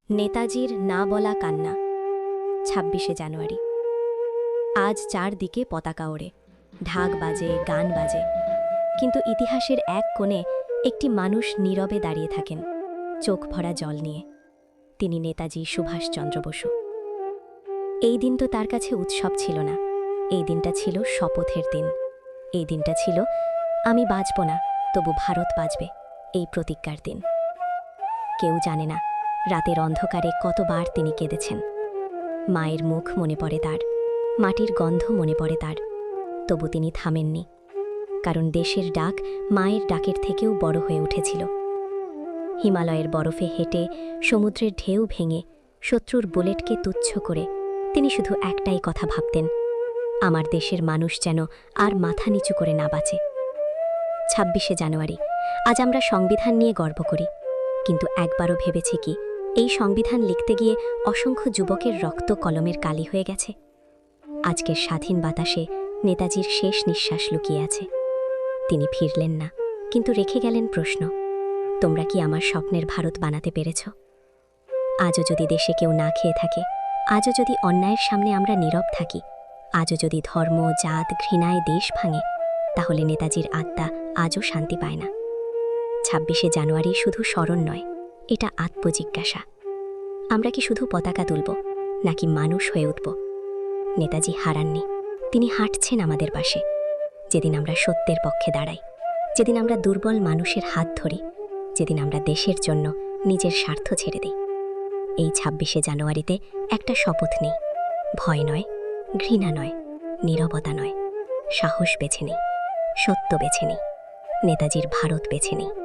নেতাজির না বলা কান্না। ২৬শে জানুয়ারি। আজ চারদিকে পতাকা ওড়ে, ঢাক বাজে, গান বাজে, কিন্তু ইতিহাসের এক কোণে একটি মানুষ নীরবে দাঁড়িয়ে থাকেন, চোখ ভরা জল নিয়ে। তিনি নেতাজি সুভাষচন্দ্র বসু। এই দিন তো তার কাছে উৎসব ছিল না, এই দিনটা ছিল শপথের দিন। এই দিনটা ছিল আমি বাঁচব না, তবু ভারত বাঁচবে, এই প্রতিজ্ঞার দিন। কেউ জানে না রাতের অন্ধকারে কতবার তিনি কেঁদেছেন। মায়ের মুখ মনে পড়ে তার, মাটির গন্ধ মনে পড়ে তার, তবু তিনি থামেননি, কারণ দেশের ডাক মায়ের ডাকের থেকেও বড় হয়ে উঠেছিল। হিমালয়ের বরফে হেঁটে, সমুদ্রের ঢেউ ভেঙে, শত্রুর বুলেটকে তুচ্ছ করে তিনি শুধু একটাই কথা ভাবতেন, আমার দেশের মানুষ যেন আর মাথা নিচু করে না বাঁচে। ২৬শে জানুয়ারি। আজ আমরা সংবিধান নিয়ে গর্ব করি, কিন্তু একবারও ভেবেছি কি এই সংবিধান লিখতে গিয়ে অসংখ্য যুবকের রক্ত কলমের কালি হয়ে গেছে? আজকের স্বাধীন বাতাসে নেতাজির শেষ নিঃশ্বাস লুকিয়ে আছে। তিনি ফিরলেন না, কিন্তু রেখে গেলেন প্রশ্ন, তোমরা কি আমার স্বপ্নের ভারত বানাতে পেরেছ? আজও যদি দেশে কেউ না খেয়ে থাকে, আজও যদি অন্যায়ের সামনে আমরা নীরব থাকি, আজও যদি ধর্ম, জাত, ঘৃণায় দেশ ভাঙে, তাহলে নেতাজির আত্মা আজও শান্তি পায় না। ২৬শে জানুয়ারি শুধু স্মরণ নয়, এটা আত্মজিজ্ঞাসা। আমরা কি শুধু পতাকা তুলব, নাকি মানুষ হয়ে উঠব? নেতাজি হারাননি, তিনি হাঁটছেন আমাদের পাশে। যেদিন আমরা সত্যের পক্ষে দাঁড়াই, যেদিন আমরা দুর্বল মানুষের হাত ধরি, যেদিন আমরা দেশের জন্য নিজের স্বার্থ ছেড়ে দিই। এই ২৬শে জানুয়ারিতে একটা শপথ নেই, ভয় নয়, ঘৃণা নয়, নীরবতা নয়, সাহস বেছে নেই, সত্য বেছে নেই, নেতাজির ভারত বেছে নেই।